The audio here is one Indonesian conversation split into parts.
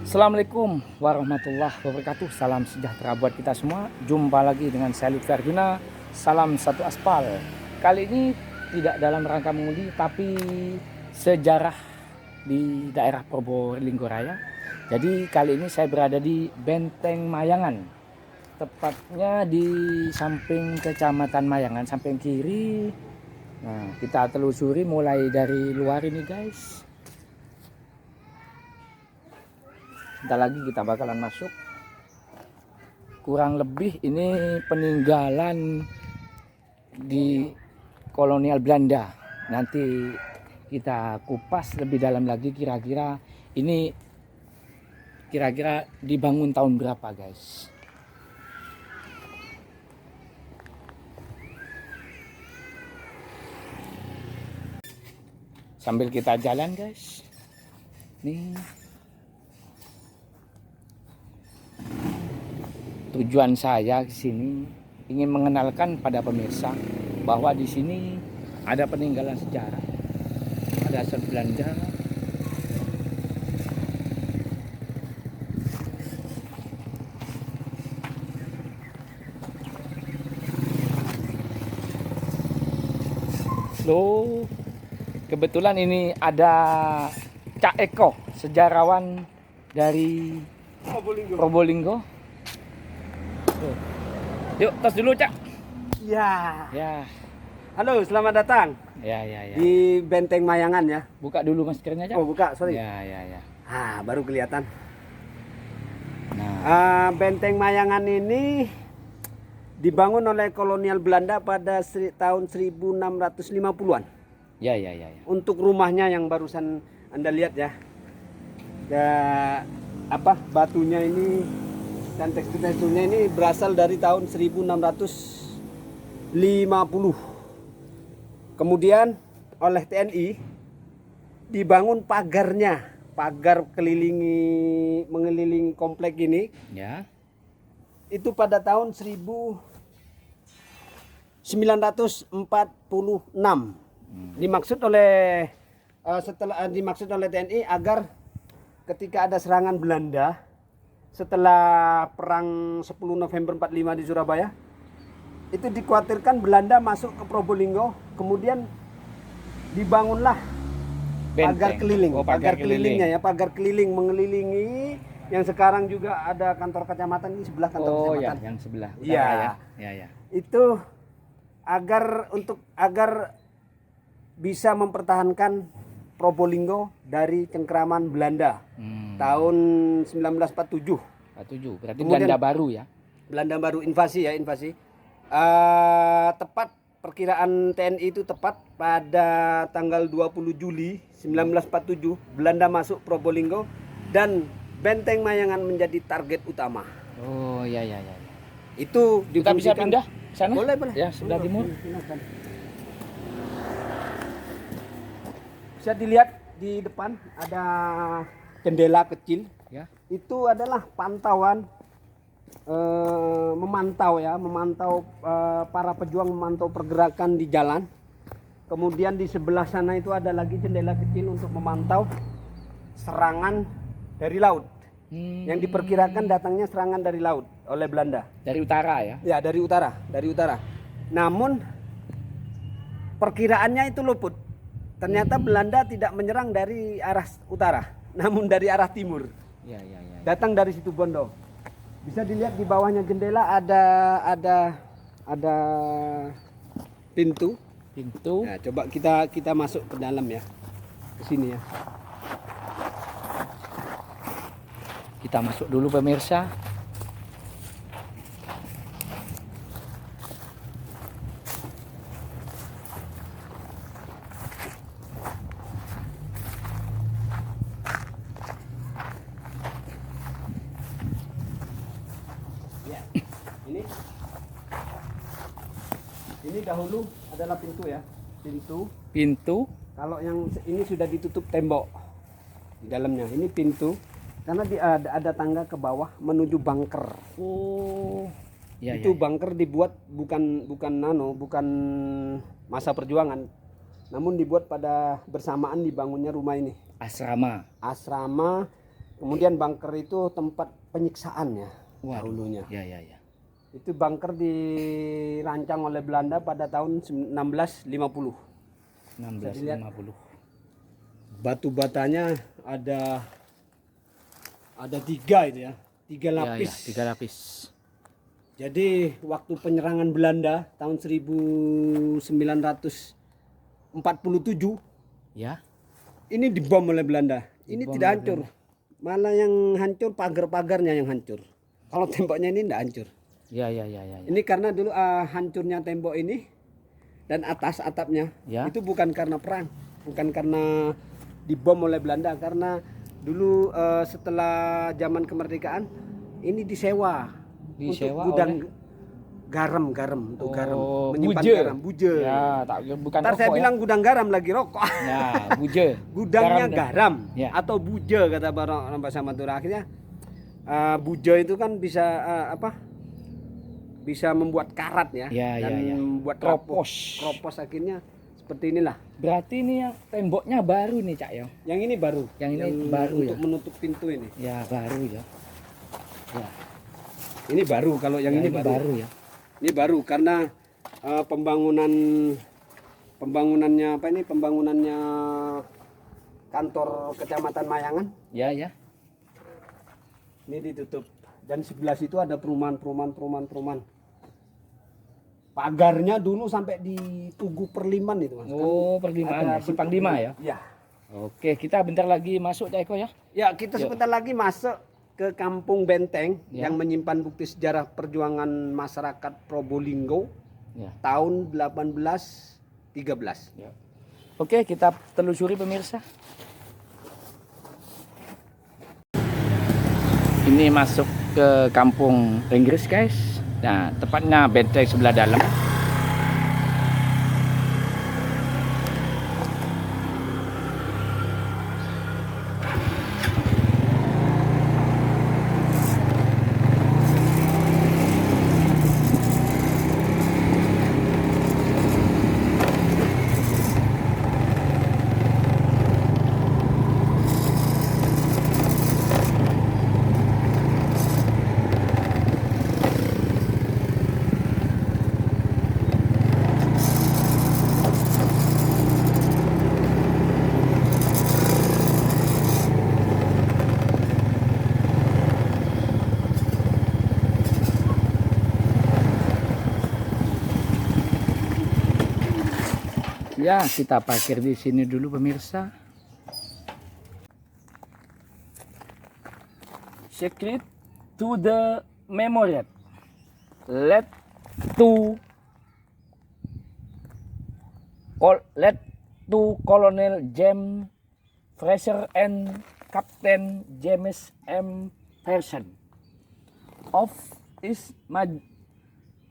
Assalamualaikum warahmatullahi wabarakatuh. Salam sejahtera buat kita semua. Jumpa lagi dengan saya Lutfi Arjuna. Salam satu aspal. Kali ini tidak dalam rangka mengundi, tapi sejarah di daerah Probolinggo Raya. Jadi kali ini saya berada di Benteng Mayangan, tepatnya di samping Kecamatan Mayangan, samping kiri. Nah, kita telusuri mulai dari luar ini, guys. Sebentar lagi kita bakalan masuk. Kurang lebih ini peninggalan di kolonial Belanda. Nanti kita kupas lebih dalam lagi, kira-kira ini dibangun tahun berapa, guys. Sambil kita jalan, guys. Nih. Tujuan saya ke sini ingin mengenalkan pada pemirsa bahwa di sini ada peninggalan sejarah pada saat Belanda. Loh, kebetulan ini ada Cak Eko, sejarawan dari Probolinggo. Yuk, tos dulu, Cak. Ya. Ya. Halo, selamat datang Ya. di Benteng Mayangan ya. Buka dulu maskernya, Cak. Oh, buka, sorry. Ya. Baru kelihatan. Nah, Benteng Mayangan ini dibangun oleh kolonial Belanda pada tahun 1650-an. ya. Untuk rumahnya yang barusan Anda lihat ya. Batunya ini dan teksturnya ini berasal dari tahun 1650. Kemudian oleh TNI dibangun pagar mengelilingi komplek ini. ya. Itu pada tahun 1946. Dimaksud oleh TNI agar ketika ada serangan Belanda setelah perang 10 November 45 di Surabaya, itu dikhawatirkan Belanda masuk ke Probolinggo, kemudian dibangunlah pagar keliling. Pagar keliling mengelilingi yang sekarang juga ada kantor kecamatan di sebelah kantor kecamatan. Yang sebelah utara ya. Itu agar bisa mempertahankan Probolinggo dari cengkraman Belanda tahun 1947. Berarti Kemudian, Belanda baru ya. Belanda baru invasi. Tepat perkiraan TNI itu tepat pada tanggal 20 Juli 1947 Belanda masuk Probolinggo dan Benteng Mayangan menjadi target utama. Oh ya. Itu Kita bisa difungsikan. pindah sana? Boleh. Ya, sebelah timur. Bisa dilihat di depan ada jendela kecil. Ya. Itu adalah pantauan memantau para pejuang memantau pergerakan di jalan. Kemudian di sebelah sana itu ada lagi jendela kecil untuk memantau serangan dari laut. Yang diperkirakan datangnya serangan dari laut oleh Belanda. Dari utara ya? Ya, dari utara. Namun perkiraannya itu luput. Ternyata Belanda tidak menyerang dari arah utara, namun dari arah timur. Ya. Datang dari situ Bondo. Bisa dilihat di bawahnya jendela ada pintu. Nah, coba kita masuk ke dalam ya. Ke sini ya. Kita masuk dulu pemirsa. Ya. Ini dahulu adalah pintu ya. Pintu. Kalau yang ini sudah ditutup tembok di dalamnya. Ini pintu. Karena ada tangga ke bawah menuju bunker. Oh. Itu bunker dibuat bukan masa perjuangan, namun dibuat pada bersamaan dibangunnya rumah ini. Asrama. Kemudian bunker itu tempat penyiksaannya Waduh. dahulunya. Ya, ya, ya. Itu bunker dirancang oleh Belanda pada tahun 1650. 1650. Batu batanya ada 3 itu ya, 3 lapis. Ya, 3 lapis. Jadi waktu penyerangan Belanda tahun 1947 Ya. ini dibom oleh Belanda. Ini Dibom tidak oleh hancur. Malah yang hancur pagar-pagarnya yang hancur. Kalau temboknya ini tidak hancur. Ya, ya, ya, ya, ya. Ini karena dulu hancurnya tembok ini dan atas atapnya Ya. itu bukan karena perang, bukan karena dibom oleh Belanda, karena dulu setelah zaman kemerdekaan ini disewa Disewa untuk gudang oleh garam untuk garam, menyimpan buje. garam, buje. Ya, tak bukan Ntar saya rokok ya. bilang gudang garam lagi rokok. Ya, buje. Gudangnya dan- garam, Ya. atau buje kata orang bahasa Madura. Akhirnya buje itu kan bisa bisa membuat karat ya, Ya, dan ya, ya. membuat kropos akhirnya seperti inilah. Berarti ini yang temboknya baru nih, Cak ya. Yang ini baru. Yang ini baru untuk ya? menutup pintu ini. Ya, baru ya. Ya, Ini baru, kalau yang ini baru. ya. Ini baru karena pembangunannya kantor Kecamatan Mayangan. Ya, ya. Ini ditutup. Dan sebelah situ ada perumahan. Pagarnya dulu sampai di Tugu Perliman itu, Mas. Oh, Kan perlimaan ada ya, Simpang 5 ya. Ya. Oke, kita bentar lagi masuk, Cak Eko ya. Ya, kita sebentar lagi masuk ke Kampung Benteng Ya. yang menyimpan bukti sejarah perjuangan masyarakat Probolinggo Ya. tahun 1813. Ya. Oke, kita telusuri pemirsa. Ini masuk ke Kampung Inggris, guys. Nah, tepatnya benteng sebelah dalam. Ya, kita parkir di sini dulu pemirsa. Secret to the memorial. Let to Colonel James Fraser and Captain James M. Pearson of His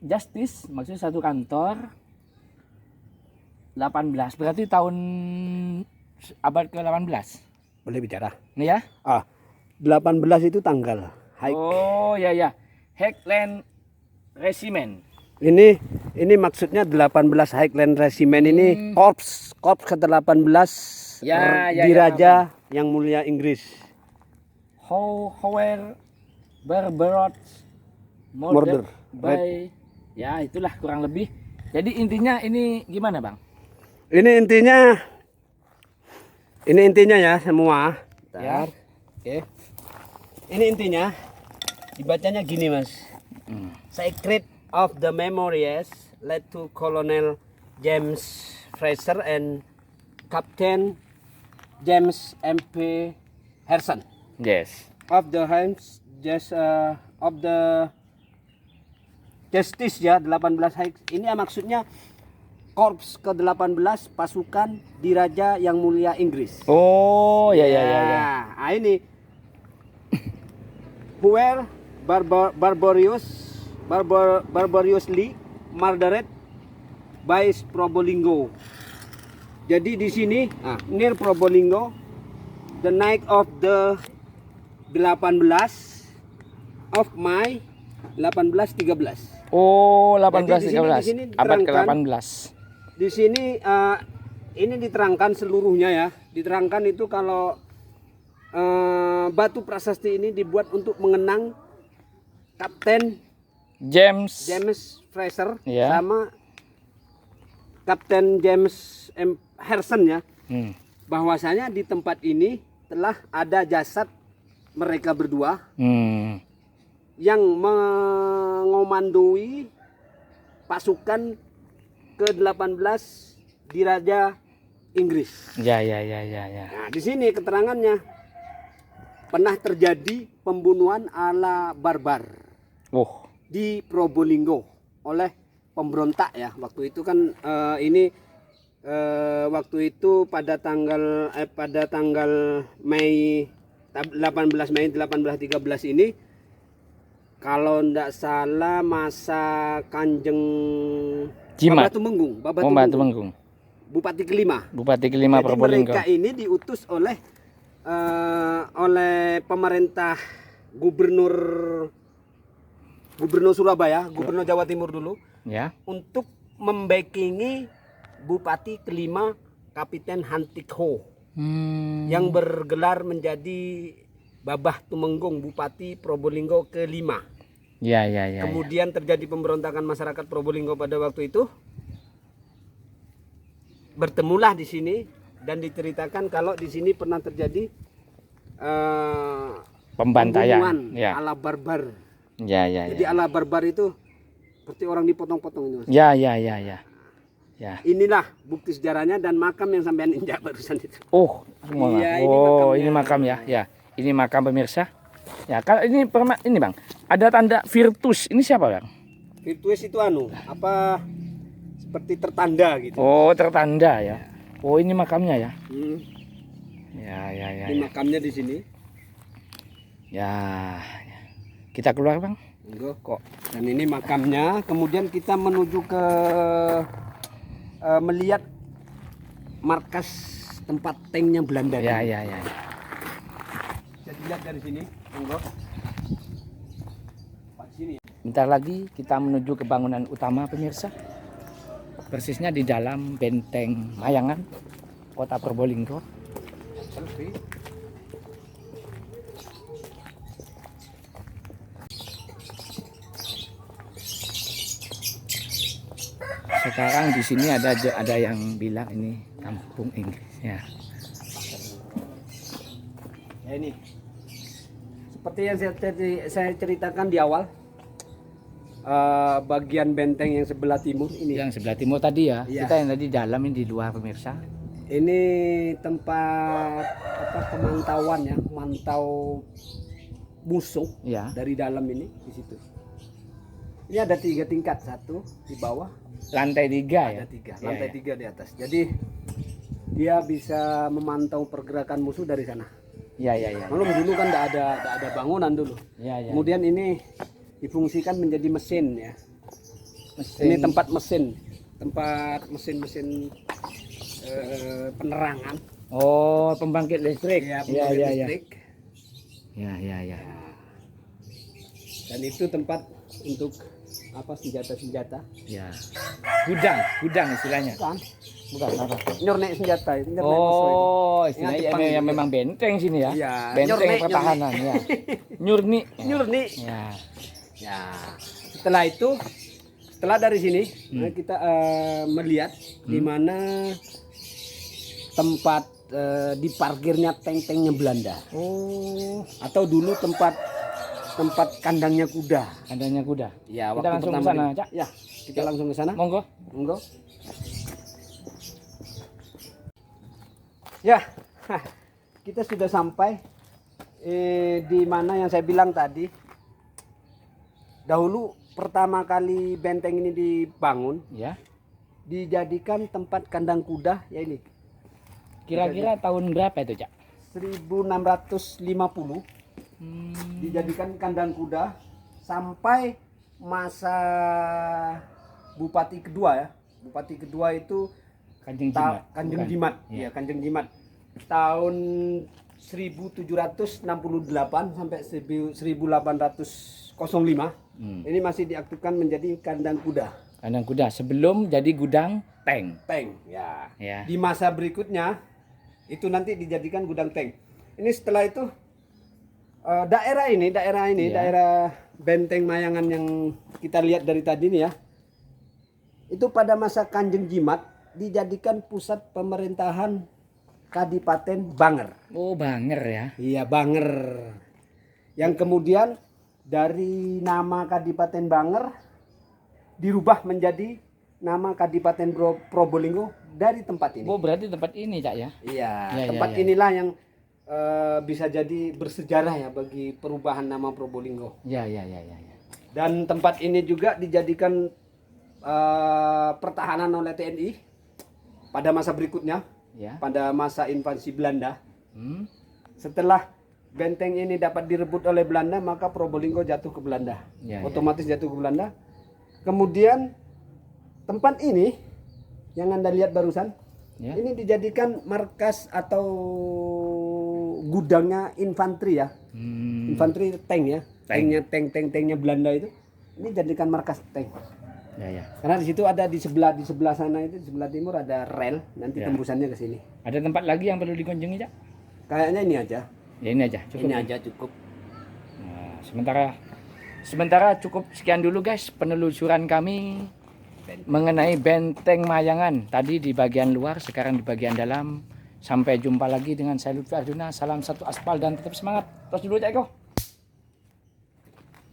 Justice, maksudnya satu kantor. 18, berarti tahun abad ke-18. Boleh bicara? Ini ya? 18 itu tanggal. Oh, ya ya. Highland Regiment. Ini maksudnya 18 Highland Regiment ini korps ke-18 Ya, ya, Diraja yang Mulia Inggris. Howard Barbarot Murder. by ya itulah kurang lebih. Jadi intinya ini gimana, Bang? Ini intinya ya semua. Ya. Oke. Ini intinya dibacanya gini, Mas. Secret of the Memories led to Colonel James Fraser and Captain James M.P. Harrison Yes. of the Justice ya 18 High. Ini ya maksudnya Korps ke-18 pasukan Diraja yang Mulia Inggris. Oh, ya ya ya ya. Nah, ini who were barbariously murdered by Probolinggo. Jadi di sini near Probolinggo, the night of the 18 of May 1813. Oh, Jadi 18 13. Abad ke-18. Di sini ini diterangkan seluruhnya ya. Diterangkan itu kalau batu prasasti ini dibuat untuk mengenang Kapten James. Fraser Ya. sama Kapten James M. Harrison ya. Hmm. Bahwasanya di tempat ini telah ada jasad mereka berdua Hmm. yang mengomandoi pasukan ke-18 di Raja Inggris. Ya. Nah, di sini keterangannya pernah terjadi pembunuhan ala barbar Oh. di Probolinggo oleh pemberontak ya. Waktu itu kan waktu itu pada tanggal Mei 18 Mei 1813 ini, kalau tidak salah masa Kanjeng Jimat. Babatumenggung, Batumenggung. Bupati kelima. Bupati kelima Jadi Probolinggo. mereka ini diutus oleh pemerintah gubernur Surabaya, gubernur Jawa Timur dulu, Ya. untuk membackingi Bupati kelima Kapiten Hantikho yang bergelar menjadi Babah Tumenggung, Bupati Probolinggo kelima. Ya. Kemudian terjadi pemberontakan masyarakat Probolinggo pada waktu itu. Bertemulah di sini dan diceritakan kalau di sini pernah terjadi Pembantaian. pembunuhan Ya. ala barbar. Ya. Jadi ala barbar itu seperti orang dipotong-potong itu, Mas. Ya. Inilah bukti sejarahnya dan makam yang sampean injak barusan itu. Oh, semua. Iya, ini Oh, makamnya. ini makam ya. Ya. Ini makam pemirsa. Ya, kalau ini ini Bang, ada tanda Virtus. Ini siapa, Bang? Virtues itu seperti tertanda gitu. Oh, tertanda ya. Oh, ini makamnya ya. Hmm. Ya. Ini makamnya di sini. Ya. Kita keluar, Bang. Enggak kok. Dan ini makamnya. Kemudian kita menuju ke melihat markas tempat tanknya Belanda. Ya. Bisa dilihat dari sini. Enggak. Di sini. Bentar lagi kita menuju ke bangunan utama pemirsa. Persisnya di dalam Benteng Mayangan, Kota Probolinggo. Selfie. Sekarang di sini ada yang bilang ini kampung Inggris ya. Ya ini. Seperti yang saya ceritakan di awal. Bagian benteng yang sebelah timur ini. Yang sebelah timur tadi ya. Iya. Kita yang tadi dalam, ini di luar pemirsa. Ini tempat pemantauan ya, mantau musuh Ya. dari dalam ini di situ. Ini ada 3 tingkat, 1 di bawah, Lantai 3 ya. ada 3, Ya, lantai ya. 3 di atas. Jadi dia bisa memantau pergerakan musuh dari sana. Ya. Belum dulu kan tidak ada bangunan dulu. Ya. Kemudian ini difungsikan menjadi mesin ya. Mesin. Ini tempat mesin penerangan. Oh, pembangkit listrik. Ya, Ya. listrik. Ya. Dan itu tempat untuk senjata-senjata. Ya. Gudang istilahnya. Bukan. Apa? Nyornek senjata, nyornek musuh itu. Oh, istilahnya Ingat Jepang yang gitu. memang benteng sini ya. Iya, Benteng nyornek, pertahanan ya. Nyurni. Nyurni. Ya. Ya. Setelah dari sini kita melihat di mana tempat diparkirnya tank-tanknya Belanda. Oh, Atau dulu tempat kandangnya kuda. adanya kuda. Ya, Kita langsung ke sana, Cak. Ya, kita langsung ke sana. Monggo. Monggo. Ya, kita sudah sampai di mana yang saya bilang tadi. Dahulu pertama kali benteng ini dibangun, Ya. dijadikan tempat kandang kuda, ya ini. Kira-kira tahun berapa itu, Cak? 1650 dijadikan kandang kuda sampai masa Bupati kedua ya. Bupati kedua itu Kanjeng Jimat. Kanjeng Bukan? Jimat. Ya. Ya, Kanjeng Jimat. Tahun 1768 sampai 1805 ini masih diaktifkan menjadi kandang kuda. Kandang kuda sebelum jadi gudang tank. Tank, ya. Ya. Di masa berikutnya itu nanti dijadikan gudang tank. Ini setelah itu daerah ini Iya. daerah Benteng Mayangan yang kita lihat dari tadi nih ya, itu pada masa Kanjeng Jimat dijadikan pusat pemerintahan Kadipaten Banger. Oh, Banger ya. Iya, Banger. Yang kemudian dari nama Kadipaten Banger dirubah menjadi nama Kadipaten Probolinggo dari tempat ini. Oh, berarti tempat ini, Cak ya. Iya, Ya, tempat ya, ya. inilah yang bisa jadi bersejarah ya bagi perubahan nama Probolinggo. Ya, ya, ya, ya, ya. Dan tempat ini juga dijadikan pertahanan oleh TNI pada masa berikutnya, Ya. pada masa invasi Belanda. Hmm. Setelah benteng ini dapat direbut oleh Belanda, maka Probolinggo jatuh ke Belanda. Ya, Otomatis jatuh ke Belanda. Kemudian tempat ini yang Anda lihat barusan, Ya. ini dijadikan markas atau gudangnya infanteri ya. Hmm. Infanteri tank ya. Tanknya Belanda itu. Ini jadikan markas tank. Ya, ya. Karena di situ ada di sebelah sana itu, di sebelah timur ada rel, nanti Ya. tembusannya ke sini. Ada tempat lagi yang perlu dikunjungi, Cak? Kayaknya ini aja. Ya, ini aja. Cukup. Ini aja cukup. Nah, sementara cukup sekian dulu guys penelusuran kami mengenai Benteng Mayangan. Tadi di bagian luar, sekarang di bagian dalam. Sampai jumpa lagi dengan saya Lutfi Arjuna. Salam satu aspal dan tetap semangat. Terus dulu, Cak Eko.